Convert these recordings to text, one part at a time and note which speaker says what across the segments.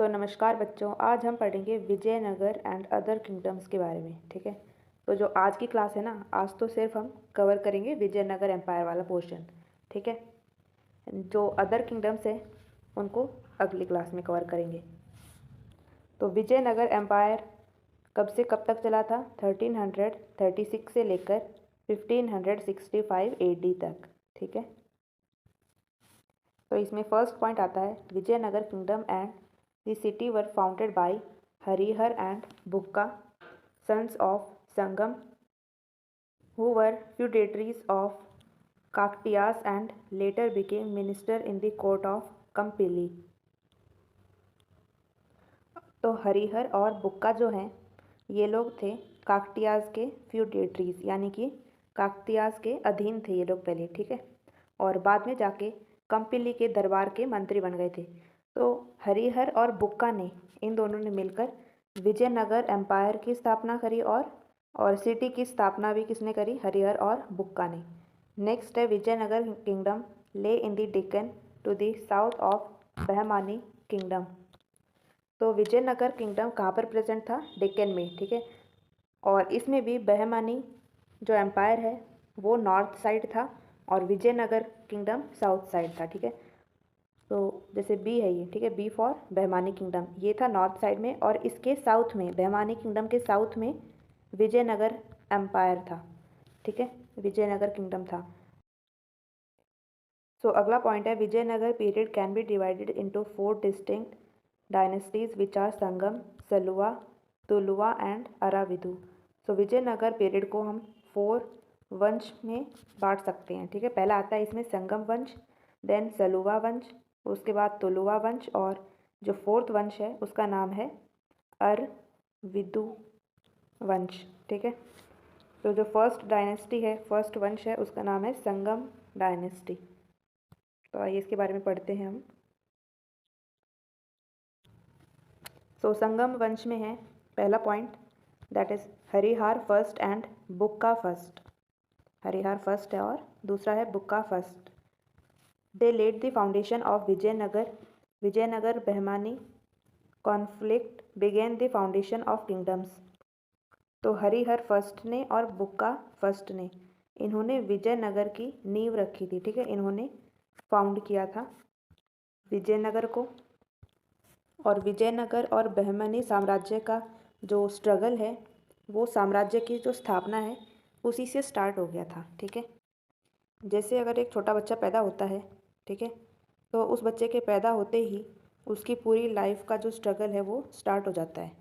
Speaker 1: तो नमस्कार बच्चों, आज हम पढ़ेंगे विजयनगर एंड अदर किंगडम्स के बारे में। ठीक है, तो जो आज की क्लास है ना, आज तो सिर्फ हम कवर करेंगे विजयनगर एम्पायर वाला पोर्शन। ठीक है, जो अदर किंगडम्स हैं उनको अगली क्लास में कवर करेंगे। तो विजयनगर एम्पायर कब से कब तक चला था? 1336 से लेकर 1565 AD तक। ठीक है, तो इसमें फर्स्ट पॉइंट आता है Vijayanagar kingdom and the city were founded by Harihara and Bukka, sons of Sangam, who were feudatories of Kakatiyas and later became minister in the court of Kampili। तो हरिहर और बुक्का जो हैं ये लोग थे काकटियाज के फ्यूडेटरीज, यानी कि काकटियाज के अधीन थे ये लोग पहले। ठीक है, और बाद में जाके कंपिली के दरबार के मंत्री बन गए थे। तो हरिहर और बुक्का ने, इन दोनों ने मिलकर विजयनगर एम्पायर की स्थापना करी और सिटी की स्थापना भी किसने करी? हरिहर और बुक्का ने। नेक्स्ट है Vijayanagar kingdom lay in the Deccan to the south of Bahmani kingdom. तो विजयनगर किंगडम कहाँ पर प्रेजेंट था? डेक्कन में। ठीक है, और इसमें भी बहमानी जो एम्पायर है वो नॉर्थ साइड था और विजयनगर किंगडम साउथ साइड था। ठीक है, तो जैसे बी है ये, ठीक है, बी फॉर बहमानी किंगडम, ये था नॉर्थ साइड में, और इसके साउथ में, बहमानी किंगडम के साउथ में विजयनगर एम्पायर था। ठीक है, विजयनगर किंगडम था। सो अगला पॉइंट है Vijayanagar period can be divided into 4 distinct dynasties which are Sangama, Saluva, Tuluva and Aravidu. So Vijayanagar period को हम 4 वंश में बांट सकते हैं। ठीक है, पहला आता है इसमें संगम वंश, देन सलुवा वंश, उसके बाद तुलुवा वंश, और जो फोर्थ वंश है उसका नाम है अरविदु वंश। ठीक है, तो जो फर्स्ट डायनेस्टी है, फर्स्ट वंश है, उसका नाम है संगम डायनेस्टी। तो आइए इसके बारे में पढ़ते हैं हम। तो संगम वंश में है पहला point, that is Harihara first and Bukka first. Harihara first है और दूसरा है Bukka first. They led the foundation of Vijayanagar. Vijayanagar Bahmani conflict begin the foundation of kingdoms. तो हरिहर फर्स्ट ने और बुक्का फर्स्ट ने, इन्होंने विजयनगर की नींव रखी थी। ठीक है, इन्होंने फाउंड किया था विजयनगर को, और विजयनगर और बहमनी साम्राज्य का जो स्ट्रगल है वो साम्राज्य की जो स्थापना है उसी से स्टार्ट हो गया था। ठीक है, जैसे अगर एक छोटा बच्चा पैदा होता है, ठीक है, तो उस बच्चे के पैदा होते ही उसकी पूरी लाइफ का जो स्ट्रगल है वो स्टार्ट हो जाता है।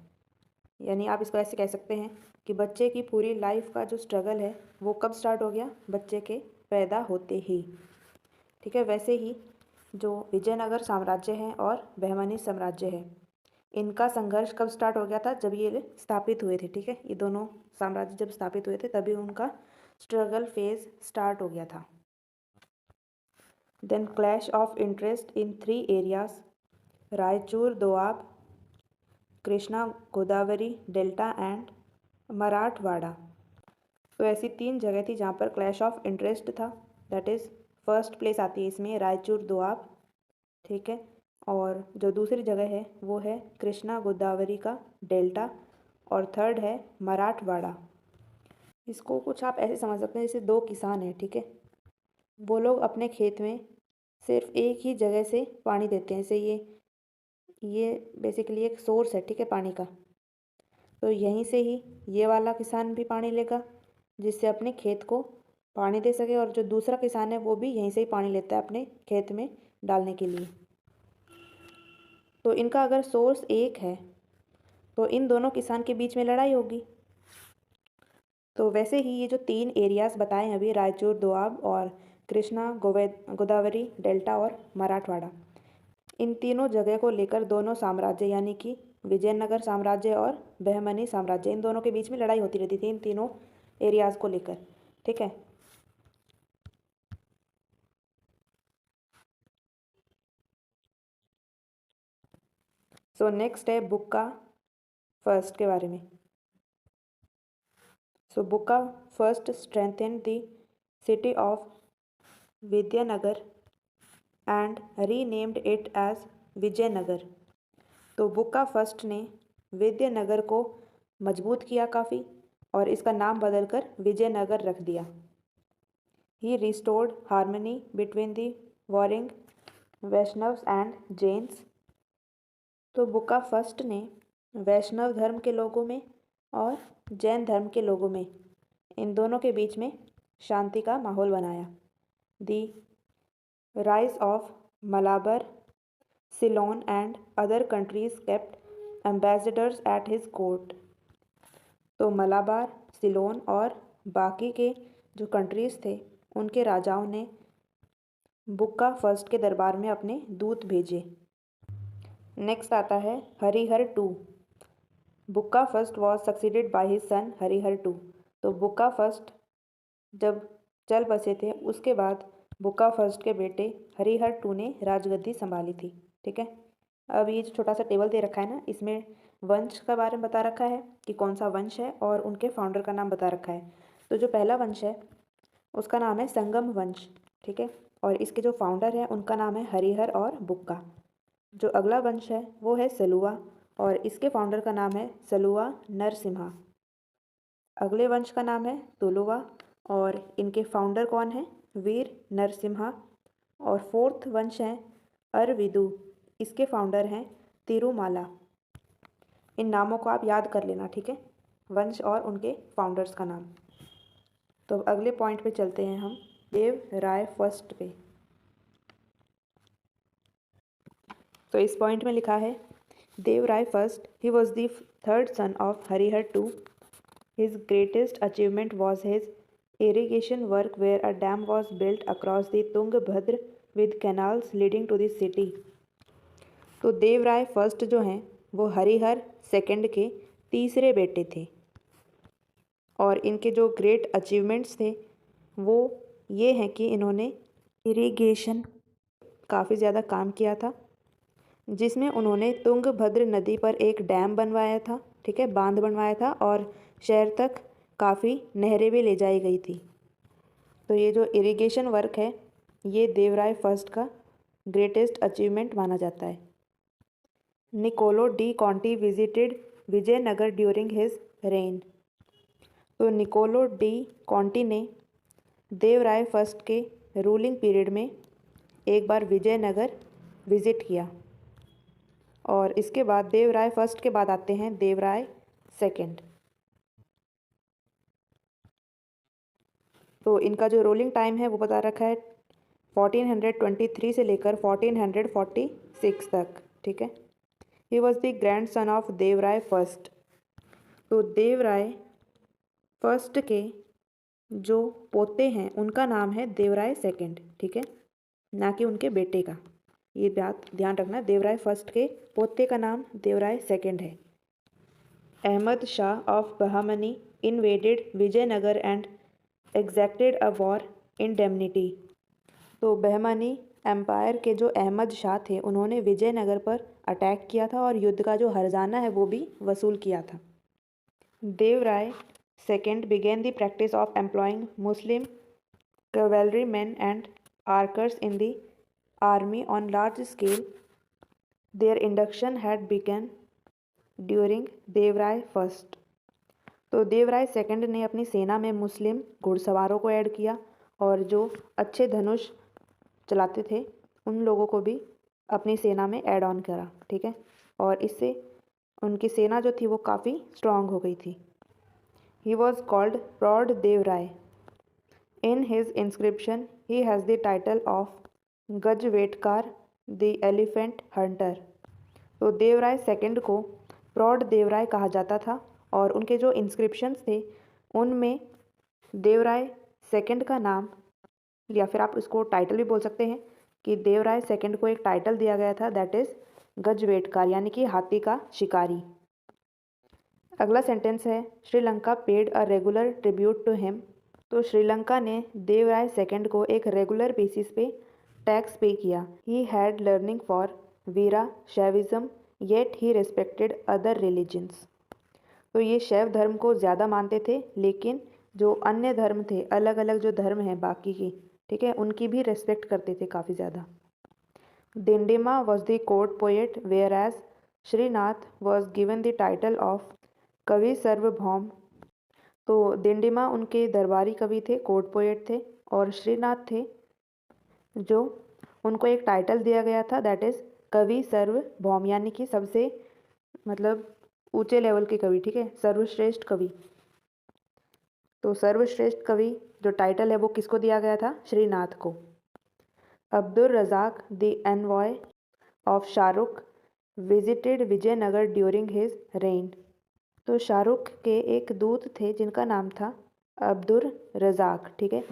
Speaker 1: यानी आप इसको ऐसे कह सकते हैं कि बच्चे की पूरी लाइफ का जो स्ट्रगल है वो कब स्टार्ट हो गया? बच्चे के पैदा होते ही। ठीक है, वैसे ही जो विजयनगर साम्राज्य है और बहमनी साम्राज्य है, इनका संघर्ष कब स्टार्ट हो गया था? जब ये स्थापित हुए थे। ठीक है, ये दोनों साम्राज्य जब स्थापित हुए थे तभी उनका स्ट्रगल फेज स्टार्ट हो गया था। Then clash of interest in 3 areas, Raichur Doab, Krishna Godavari delta and Marathwada. तो ऐसी 3 जगह थी जहाँ पर क्लैश ऑफ इंटरेस्ट था। दैट इज़ फर्स्ट प्लेस आती है इसमें रायचूर दोआब। ठीक है, और जो दूसरी जगह है वो है कृष्णा गोदावरी का डेल्टा, और थर्ड है मराठवाड़ा। इसको कुछ आप ऐसे समझ सकते हैं जैसे 2 किसान हैं। ठीक है, वो लोग अपने खेत में सिर्फ एक ही जगह से पानी देते हैं। जैसे ये बेसिकली एक सोर्स है, ठीक है, पानी का, तो यहीं से ही ये वाला किसान भी पानी लेगा जिससे अपने खेत को पानी दे सके, और जो दूसरा किसान है वो भी यहीं से ही पानी लेता है अपने खेत में डालने के लिए। तो इनका अगर सोर्स एक है तो इन दोनों किसान के बीच में लड़ाई होगी। तो वैसे ही ये जो 3 एरियाज़ बताए हैं अभी, रायचूर दोआब और कृष्णा गोदावरी डेल्टा और मराठवाड़ा, इन तीनों जगह को लेकर दोनों साम्राज्य यानी कि विजयनगर साम्राज्य और बहमनी साम्राज्य, इन दोनों के बीच में लड़ाई होती रहती थी इन तीनों एरियाज़ को लेकर। ठीक है, सो नेक्स्ट है बुक्का फर्स्ट के बारे में। So Bukka first strengthen the city of Vidyanagar and renamed it as Vijayanagar. तो बुक्का फर्स्ट ने विद्यानगर को मजबूत किया काफ़ी और इसका नाम बदलकर विजयनगर रख दिया। He restored harmony between the warring Vaishnavs and Jains. तो बुक्का फर्स्ट ने वैष्णव धर्म के लोगों में और जैन धर्म के लोगों में, इन दोनों के बीच में शांति का माहौल बनाया। The rise of Malabar, Ceylon and other countries kept ambassadors at his court. तो मलाबार, सिलोन और बाकी के जो कंट्रीज़ थे उनके राजाओं ने बुक्का फर्स्ट के दरबार में अपने दूत भेजे। नेक्स्ट आता है Harihara two. Bukka first was succeeded by his son Harihara two. तो बुक्का फर्स्ट जब चल बसे थे उसके बाद बुक्का फर्स्ट के बेटे हरिहर टू ने राजगद्दी संभाली थी। ठीक है, अब ये जो छोटा सा टेबल दे रखा है ना, इसमें वंश के बारे में बता रखा है कि कौन सा वंश है और उनके फाउंडर का नाम बता रखा है। तो जो पहला वंश है उसका नाम है संगम वंश। ठीक है, और इसके जो फाउंडर हैं उनका नाम है हरिहर और बुक्का। जो अगला वंश है वो है सलुवा और इसके फाउंडर का नाम है सलुवा नरसिम्हा। अगले वंश का नाम है तुलुवा और इनके फाउंडर कौन है? वीर नरसिम्हा। और फोर्थ वंश है अरविदु, इसके फाउंडर हैं तिरुमाला। इन नामों को आप याद कर लेना, ठीक है, वंश और उनके फाउंडर्स का नाम। तो अगले पॉइंट पे चलते हैं हम, देव राय फर्स्ट पे। तो इस पॉइंट में लिखा है Deva Raya first, he was the third son of Harihara two. His greatest achievement was his irrigation work where a dam was built across the Tungabhadra with canals leading to the city। तो Devaraya first जो हैं वो Harihar second के तीसरे बेटे थे और इनके जो ग्रेट अचीवमेंट्स थे वो ये हैं कि इन्होंने इरिगेशन काफ़ी ज़्यादा काम किया था, जिसमें उन्होंने तुंगभद्र नदी पर एक डैम बनवाया था। ठीक है, बांध बनवाया था और शहर तक काफ़ी नहरें भी ले जाई गई थी। तो ये जो इरिगेशन वर्क है ये देवराय फर्स्ट का ग्रेटेस्ट अचीवमेंट माना जाता है। Niccolo de Conti visited Vijayanagar during his reign. तो निकोलो डी कॉन्टी ने देवराय फर्स्ट के रूलिंग पीरियड में एक बार विजयनगर विजिट किया और इसके बाद देवराय फर्स्ट के बाद आते हैं देवराय सेकंड। तो इनका जो रूलिंग टाइम है वो बता रखा है 1423 से लेकर 1446 तक। ठीक है, he was the grand son of Devaraya first. तो देवराय फर्स्ट के जो पोते हैं उनका नाम है देवराय सेकंड। ठीक है, ना कि उनके बेटे का, ये बात ध्यान रखना। देवराय फर्स्ट के पोते का नाम देवराय सेकंड है। Ahmad Shah of Bahmani invaded Vijayanagar and exacted a war indemnity. तो बहमानी एम्पायर के जो अहमद शाह थे उन्होंने विजयनगर पर अटैक किया था और युद्ध का जो हर्जाना है वो भी वसूल किया था। Devaraya second began the practice of employing Muslim cavalrymen and archers in the army on large scale. Their induction had begun during Devaraya first. तो देवराय सेकंड ने अपनी सेना में मुस्लिम घुड़सवारों को ऐड किया और जो अच्छे धनुष चलाते थे उन लोगों को भी अपनी सेना में ऐड ऑन करा। ठीक है, और इससे उनकी सेना जो थी वो काफ़ी स्ट्रांग हो गई थी। He was called Proud Devrai. In his inscription, he has the title of Gajvetkar, the Elephant Hunter. तो देवराय सेकंड को प्रौढ़ देवराय कहा जाता था और उनके जो इंस्क्रिप्शंस थे उनमें देवराय सेकंड का नाम, या फिर आप इसको टाइटल भी बोल सकते हैं कि देवराय सेकंड को एक टाइटल दिया गया था, दैट इज़ गजवेटकार, यानी कि हाथी का शिकारी। अगला सेंटेंस है Sri Lanka paid a regular tribute to him. तो श्रीलंका ने देवराय सेकंड को एक रेगुलर बेसिस पे टैक्स पे किया। He had leaning for Veera Shaivism yet he respected other religions. तो ये शैव धर्म को ज़्यादा मानते थे लेकिन जो अन्य धर्म थे, अलग अलग जो धर्म हैं बाकी की, ठीक है, उनकी भी रेस्पेक्ट करते थे काफ़ी ज़्यादा। Dindima was the court poet whereas Srinatha was given the title of Kavi Sarvabhauma. तो दिंडिमा उनके दरबारी कवि थे, कोर्ट पोएट थे, और श्रीनाथ थे जो उनको एक टाइटल दिया गया था, दैट इज़ कवि सार्वभौम, यानी कि सबसे मतलब ऊंचे लेवल के कवि, ठीक है, सर्वश्रेष्ठ कवि। तो सर्वश्रेष्ठ कवि जो टाइटल है वो किसको दिया गया था? श्रीनाथ को। Abdul Razzaq the envoy of Shahrukh visited Vijayanagar during his reign. तो शाहरुख के एक दूत थे जिनका नाम था अब्दुल रज़ाक, ठीक है।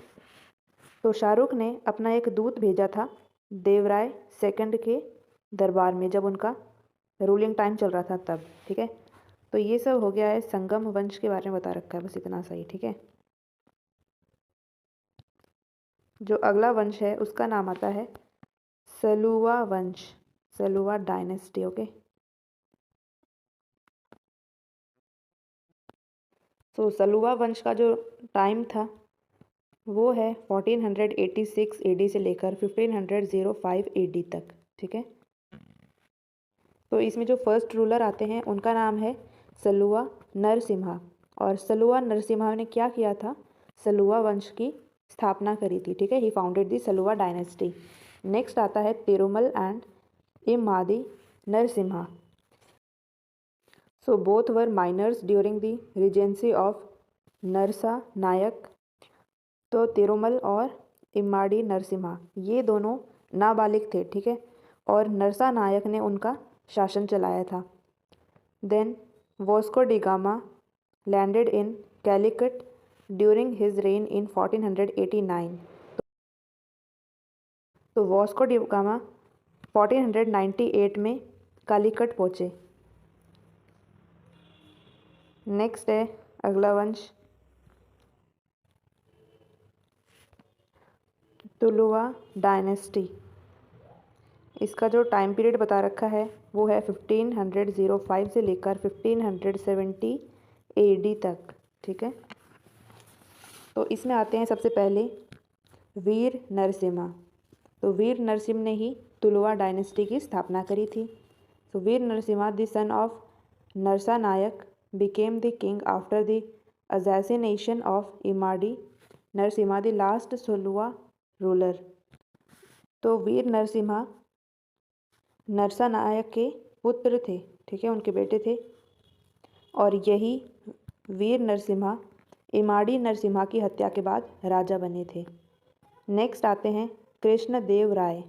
Speaker 1: तो शाहरुख ने अपना एक दूत भेजा था देवराय सेकंड के दरबार में, जब उनका रूलिंग टाइम चल रहा था तब, ठीक है। तो ये सब हो गया है, संगम वंश के बारे में बता रखा है, बस इतना सही, ठीक है। जो अगला वंश है उसका नाम आता है सलुवा वंश, सलुवा डायनेस्टी, ओके। तो सलुवा वंश का जो टाइम था वो है 1486 एडी से लेकर 1505 एडी तक, ठीक है। तो इसमें जो फर्स्ट रूलर आते हैं उनका नाम है सलुवा नरसिम्हा। और सलुवा नरसिम्हा ने क्या किया था? सलुवा वंश की स्थापना करी थी, ठीक है। He founded the Saluva dynasty. Next आता है Tirumala and Immadi Narasimha. So both were minors during the regency of Narasa Nayaka. तो तिरुमल और इम्माड़ी नरसिम्हा ये दोनों नाबालिग थे, ठीक है, और नरसा नायक ने उनका शासन चलाया था। Then Vasco da Gama landed in Calicut during his reign in 1489। तो वॉस्को डी गामा 1498 में कालीकट पहुँचे। नेक्स्ट है अगला वंश तुलुवा डायनेस्टी। इसका जो टाइम पीरियड बता रखा है वो है 1505 से लेकर 1570 एडी तक, ठीक है। तो इसमें आते हैं सबसे पहले वीर नरसिम्हा। तो वीर नरसिम्हा ने ही तुलुवा डायनेस्टी की स्थापना करी थी। तो Vira Narasimha the son of Narasa Nayaka became the king after the assassination of Immadi Narasimha the last Tuluva ruler. तो वीर नरसिम्हा नरसा नायक के पुत्र थे, ठीक है, उनके बेटे थे, और यही वीर नरसिम्हा इमाड़ी नरसिम्हा की हत्या के बाद राजा बने थे। नेक्स्ट आते हैं कृष्ण देव राय।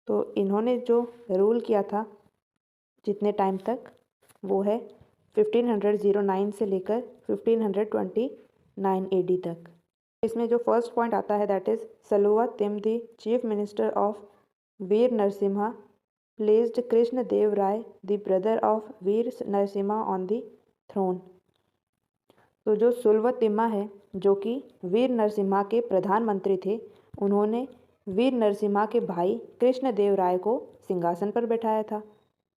Speaker 1: तो इन्होंने जो रूल किया था जितने टाइम तक वो है 1509 से लेकर 1529 एडी तक। इसमें जो फर्स्ट पॉइंट आता है that is Saluva Timma the chief minister of Vira Narasimha placed Krishna Deva Raya the brother of Vira Narasimha on the throne. तो जो सुलवतिम्मा है जो कि वीर नरसिम्हा के प्रधानमंत्री थे, उन्होंने वीर नरसिम्हा के भाई कृष्ण देव राय को सिंहासन पर बैठाया था।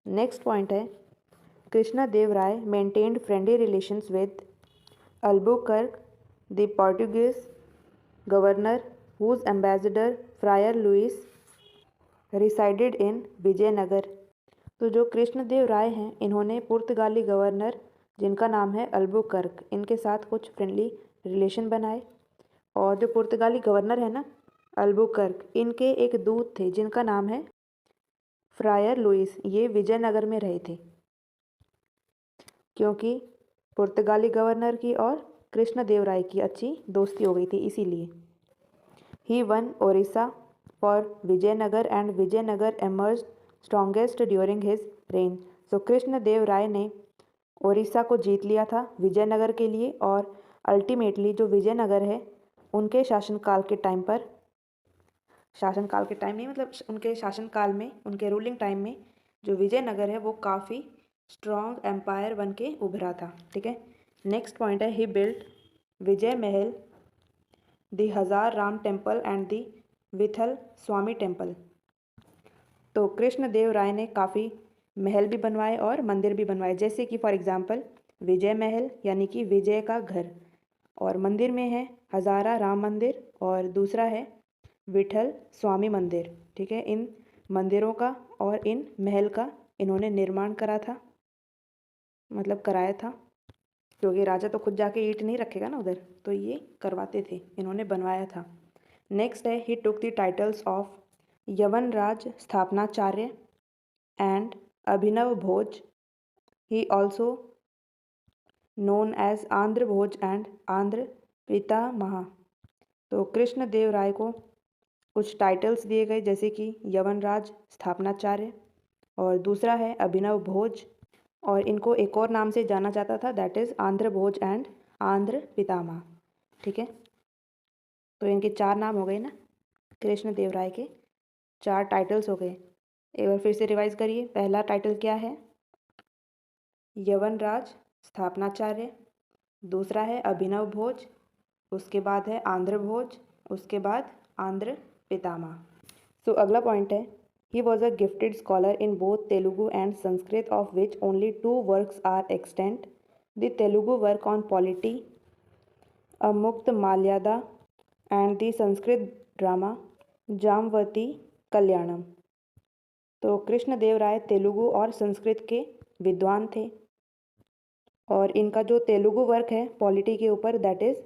Speaker 1: नेक्स्ट पॉइंट है Krishna Deva Raya maintained friendly relations with Albuquerque the Portuguese governor whose ambassador Friar Luis resided in Vijayanagar. तो जो कृष्णदेव राय हैं इन्होंने पुर्तगाली गवर्नर जिनका नाम है अल्बुकर्क, इनके साथ कुछ फ्रेंडली रिलेशन बनाए। और जो पुर्तगाली गवर्नर है ना अल्बुकर्क, इनके एक दूत थे जिनका नाम है फ्रायर लुइस, ये विजयनगर में रहे थे क्योंकि पुर्तगाली गवर्नर की और कृष्णदेव राय की अच्छी दोस्ती हो गई थी, इसीलिए। He won Odisha for Vijayanagar and Vijayanagar emerge strongest during his reign. So Krishnadeva Raya ने ओडिशा को जीत लिया था विजयनगर के लिए, और अल्टीमेटली जो विजयनगर है उनके शासनकाल के टाइम पर, शासनकाल के टाइम नहीं मतलब उनके शासनकाल में, उनके रूलिंग टाइम में जो विजयनगर है वो काफ़ी स्ट्रॉन्ग एम्पायर बन के उभरा था, ठीक है। नेक्स्ट पॉइंट है ही built Vijay Mahal the Hazara Rama temple and the Vitthala Swami temple. तो कृष्णदेव राय ने काफ़ी महल भी बनवाए और मंदिर भी बनवाए, जैसे कि फॉर एग्जांपल विजय महल यानी कि विजय का घर, और मंदिर में है हज़ारा राम मंदिर और दूसरा है विठल स्वामी मंदिर, ठीक है। इन मंदिरों का और इन महल का इन्होंने निर्माण करा था, मतलब कराया था, क्योंकि राजा तो खुद जाके ईंट नहीं रखेगा ना उधर, तो ये करवाते थे, इन्होंने बनवाया था। नेक्स्ट है he took the titles of Yavanaraja Sthapanacharya and Abhinava Bhoja, he also known as Andhra Bhoja and Andhra Pitamaha. तो कृष्णदेव राय को कुछ टाइटल्स दिए गए, जैसे कि यवनराज स्थापनाचार्य, और दूसरा है अभिनव भोज, और इनको एक और नाम से जाना जाता था, that is Andhra Bhoja and Andhra Pitamaha. ठीक है, तो इनके 4 नाम हो गए ना, कृष्णदेव राय के 4 टाइटल्स हो गए। एक बार फिर से रिवाइज करिए। पहला टाइटल क्या है? यवनराज स्थापनाचार्य। दूसरा है अभिनव भोज, उसके बाद है आंध्र भोज, उसके बाद आंध्र पितामह। सो अगला पॉइंट है he was a gifted scholar in both Telugu and Sanskrit, of which only 2 works are extant. The Telugu work on polity Amuktamalyada and the Sanskrit drama Jambavati Kalyanam. तो कृष्णदेव राय तेलुगु और संस्कृत के विद्वान थे, और इनका जो तेलुगु वर्क है पॉलिटी के ऊपर, दैट इज़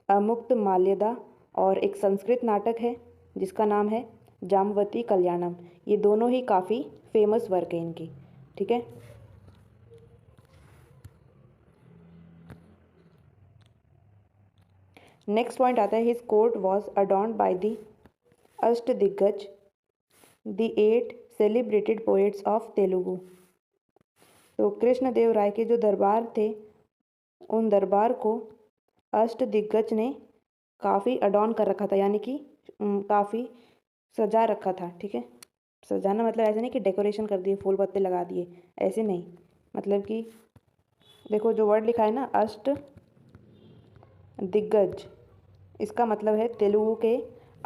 Speaker 1: अमुक्त माल्यदा, और एक संस्कृत नाटक है जिसका नाम है जामवती कल्याणम। ये दोनों ही काफ़ी फेमस वर्क है इनकी। ठीक है, नेक्स्ट पॉइंट आता है his court was adorned by the Ashtadiggaja, the 8 celebrated poets of Telugu. तो कृष्णदेव राय के जो दरबार थे, उन दरबार को अष्टदिग्गज ने काफ़ी अडॉर्न कर रखा था, यानी कि काफ़ी सजा रखा था। ठीक है, सजाना मतलब ऐसे नहीं कि डेकोरेशन कर दिए, फूल पत्ते लगा दिए, ऐसे नहीं, मतलब कि देखो जो वर्ड लिखा है ना अष्ट दिग्गज, इसका मतलब है तेलुगु के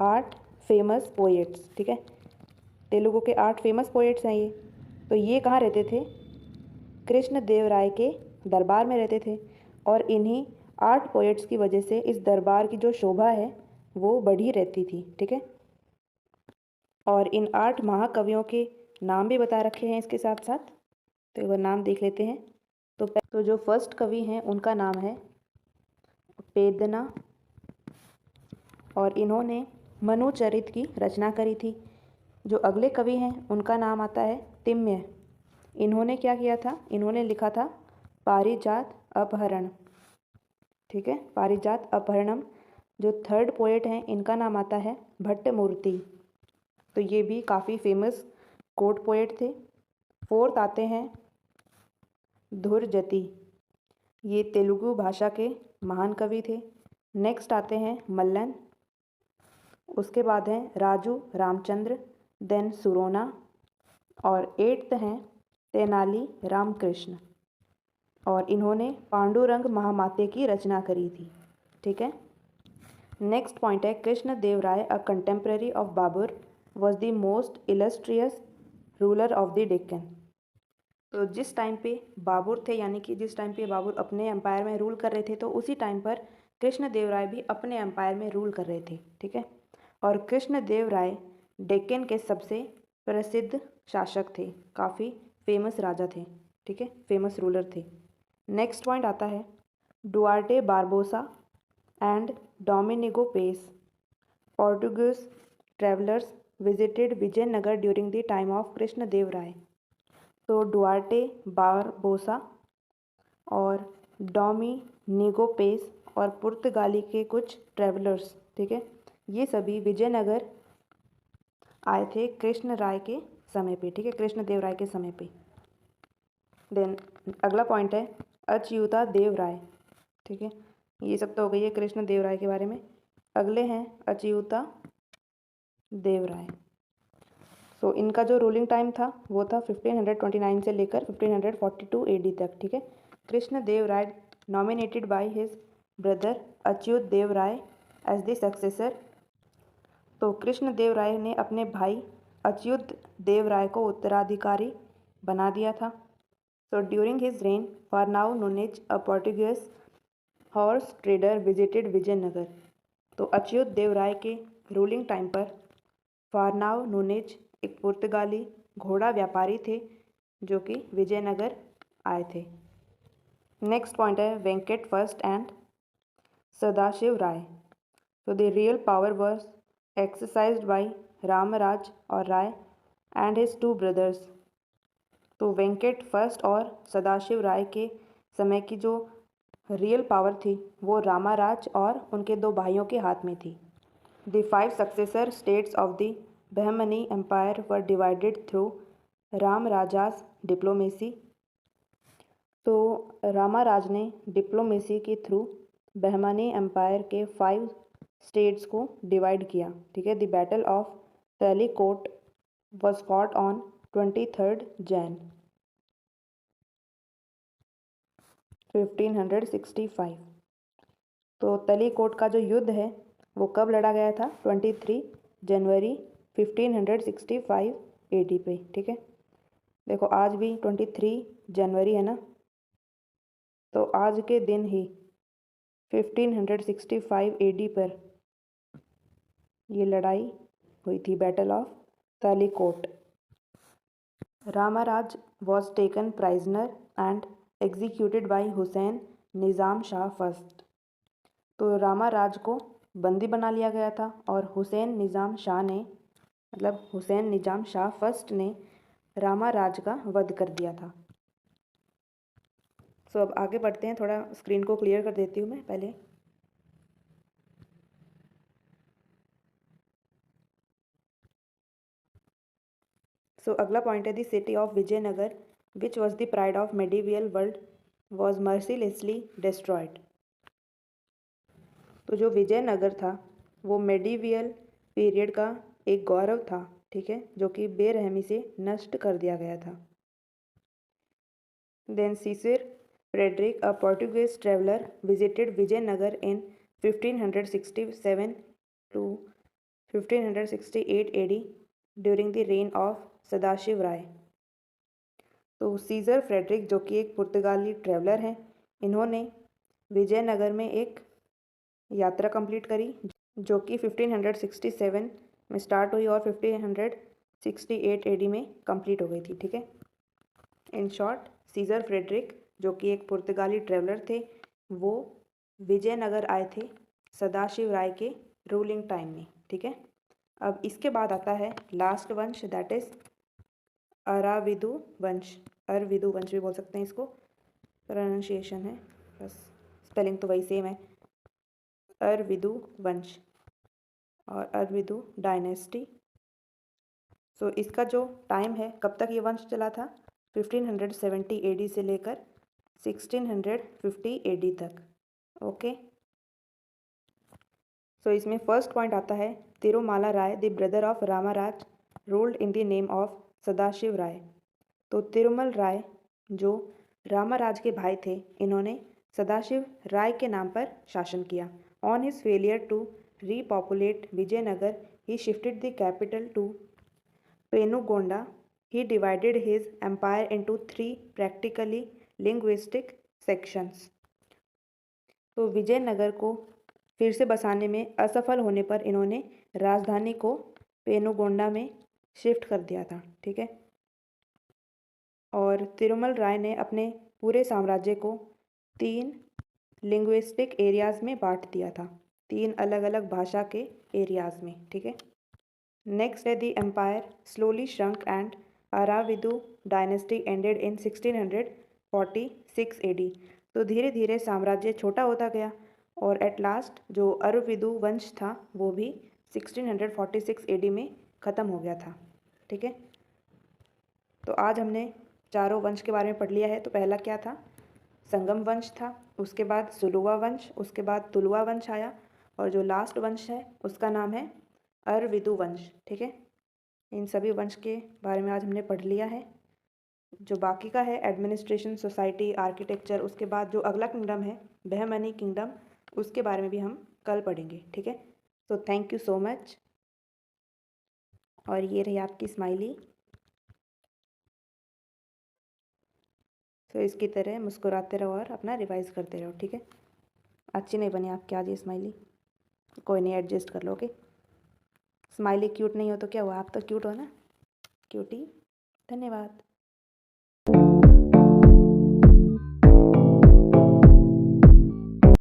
Speaker 1: 8 फेमस पोएट्स। ठीक है, तेलुगु के 8 फेमस पोएट्स हैं ये। तो ये कहाँ रहते थे? कृष्णदेव राय के दरबार में रहते थे, और इन्हीं 8 पोएट्स की वजह से इस दरबार की जो शोभा है वो बढ़ी रहती थी। ठीक है, और इन 8 महाकवियों के नाम भी बता रखे हैं इसके साथ साथ, तो एक बार नाम देख लेते हैं। तो जो फर्स्ट कवि हैं उनका नाम है पेदना, और इन्होंने मनुचरित की रचना करी थी। जो अगले कवि हैं उनका नाम आता है तिम्य। इन्होंने क्या किया था? इन्होंने लिखा था पारिजात अपहरण। ठीक है, पारिजात अपहरणम। जो थर्ड पोएट हैं इनका नाम आता है भट्टमूर्ति, तो ये भी काफ़ी फेमस कोर्ट पोएट थे। फोर्थ आते हैं धुरजती, ये तेलुगु भाषा के महान कवि थे। नेक्स्ट आते हैं मल्लन, उसके बाद हैं राजू रामचंद्र, देन सुरोना, और 8th हैं तेनाली रामकृष्ण, और इन्होंने पांडुरंग महामाते की रचना करी थी। ठीक है, नेक्स्ट पॉइंट है Krishnadeva Raya a contemporary of Babur was the most illustrious ruler of the Deccan. तो जिस टाइम पे बाबर थे, यानी कि जिस टाइम पे बाबर अपने एम्पायर में रूल कर रहे थे, तो उसी टाइम पर कृष्णदेव राय भी अपने एम्पायर में रूल कर रहे थे। ठीक है, और कृष्णदेव राय डेक्कन के सबसे प्रसिद्ध शासक थे, काफ़ी फेमस राजा थे। ठीक है, फेमस रूलर थे। नेक्स्ट पॉइंट आता है Duarte Barbosa and Domingo Paes, Portuguese travellers visited Vijayanagar during the time of Krishnadeva Raya. तो डुआर्टे बारबोसा और डोमिनिगो पेस और पुर्तगाली के कुछ ट्रेवलर्स, ठीक है, ये सभी विजयनगर आए थे कृष्ण राय के समय पे। ठीक है, कृष्णदेव राय के समय पे। देन अगला पॉइंट है अच्युता देव राय। ठीक है, ये सब तो हो गई है कृष्णदेव राय के बारे में। अगले हैं अच्युता देव राय। सो इनका जो रूलिंग टाइम था वो था 1529 से लेकर 1542 AD तक। ठीक है, Krishnadeva Raya nominated by his brother Achyuta Deva Raya as the successor. तो कृष्णदेव राय ने अपने भाई अच्युत देव राय को उत्तराधिकारी बना दिया था। So during his reign Fernao Nuniz a Portuguese horse trader visited Vijayanagar. तो अच्युत देव राय के रूलिंग टाइम पर फारनाउ नूनेज एक पुर्तगाली घोड़ा व्यापारी थे जो कि विजयनगर आए थे। नेक्स्ट पॉइंट है वेंकट फर्स्ट एंड सदाशिव राय। तो the real power was exercised by Ramaraja और Raya and his two brothers. तो वेंकट फर्स्ट और सदाशिव राय के समय की जो रियल पावर थी वो रामाराज और उनके दो भाइयों के हाथ में थी। The 5 successor states of the Bahmani empire were divided through Ramaraja's diplomacy. तो रामाराज ने डिप्लोमेसी के थ्रू बहमनी एम्पायर के 5 स्टेट्स को डिवाइड किया। ठीक है। The battle of Talikota was fought on 23 Jan 1565। तो तलीकोट का जो युद्ध है वो कब लड़ा गया था? 23 जनवरी 1565 AD पे। ठीक है। देखो आज भी 23 जनवरी है ना, तो आज के दिन ही 1565 AD पर ये लड़ाई हुई थी, battle of Talikota. Ramaraja was taken prisoner and executed by Hussain Nizam Shah first. तो रामाराज को बंदी बना लिया गया था और हुसैन निज़ाम शाह फर्स्ट ने रामाराज का वध कर दिया था। सो अब आगे बढ़ते हैं, थोड़ा स्क्रीन को क्लियर कर देती हूँ मैं पहले। सो अगला पॉइंट है the city of Vijayanagar which was the pride of medieval world was mercilessly destroyed. तो जो विजयनगर था वो मेडिवियल पीरियड का एक गौरव था। ठीक है, जो कि बेरहमी से नष्ट कर दिया गया था। Then Caesar Frederick a Portuguese traveller visited Vijayanagar in 1567 to 1568 AD during the reign of Sadashiva Raya. तो सीजर फ्रेडरिक जो कि एक पुर्तगाली ट्रेवलर हैं, इन्होंने विजयनगर में एक यात्रा कंप्लीट करी जो कि 1567 में स्टार्ट हुई और 1568 AD में कंप्लीट हो गई थी। ठीक है। इन शॉर्ट सीजर फ्रेडरिक जो कि एक पुर्तगाली ट्रेवलर थे, वो विजयनगर आए थे सदाशिव राय के रूलिंग टाइम में। ठीक है। अब इसके बाद आता है लास्ट वंश, दैट इज अराविदु वंश। अरविदु वंश भी बोल सकते हैं इसको, प्रोनाउंसिएशन है बस, स्पेलिंग तो वही सेम है। अरविदु वंश और अरविदु डायनेस्टी। सो इसका जो टाइम है, कब तक ये वंश चला था? 1570 AD से लेकर 1650 AD तक। ओके। सो इसमें फर्स्ट पॉइंट आता है Tirumala Raya the brother of Ramaraja ruled in the name of Sadashiva Raya. तो तिरुमल राय जो रामाराज के भाई थे, इन्होंने सदाशिव राय के नाम पर शासन किया। On his failure to repopulate Vijayanagar he shifted the capital to Penugonda. He divided his empire into 3 practically linguistic sections। तो विजयनगर को फिर से बसाने में असफल होने पर इन्होंने राजधानी को पेनुगोंडा में शिफ्ट कर दिया था। ठीक है। और तिरुमल राय ने अपने पूरे साम्राज्य को 3 लिंग्विस्टिक एरियाज़ में बांट दिया था, 3 अलग अलग भाषा के एरियाज़ में। ठीक है। नेक्स्ट है the empire slowly shrunk and Aravidu dynasty ended in 1646 AD। तो धीरे धीरे साम्राज्य छोटा होता गया और एट लास्ट जो अरविदु वंश था वो भी 1646 AD में ख़त्म हो गया था। ठीक है। तो आज हमने चारों वंश के बारे में पढ़ लिया है। तो पहला क्या था? संगम वंश था, उसके बाद सुलुवा वंश, उसके बाद तुलुवा वंश आया, और जो लास्ट वंश है उसका नाम है अरविदु वंश। ठीक है। इन सभी वंश के बारे में आज हमने पढ़ लिया है। जो बाकी का है एडमिनिस्ट्रेशन, सोसाइटी, आर्किटेक्चर, उसके बाद जो अगला किंगडम है बहमनी किंगडम, उसके बारे में भी हम कल पढ़ेंगे। ठीक है। तो थैंक यू सो मच। और ये रही आपकी स्माइली। तो इसकी तरह मुस्कुराते रहो और अपना रिवाइज करते रहो। ठीक है। अच्छी नहीं बनी आपकी आज ये स्माइली, कोई नहीं, एडजस्ट कर लो। ओके। स्माइली क्यूट नहीं हो तो क्या हुआ, आप तो क्यूट हो ना, क्यूटी। धन्यवाद।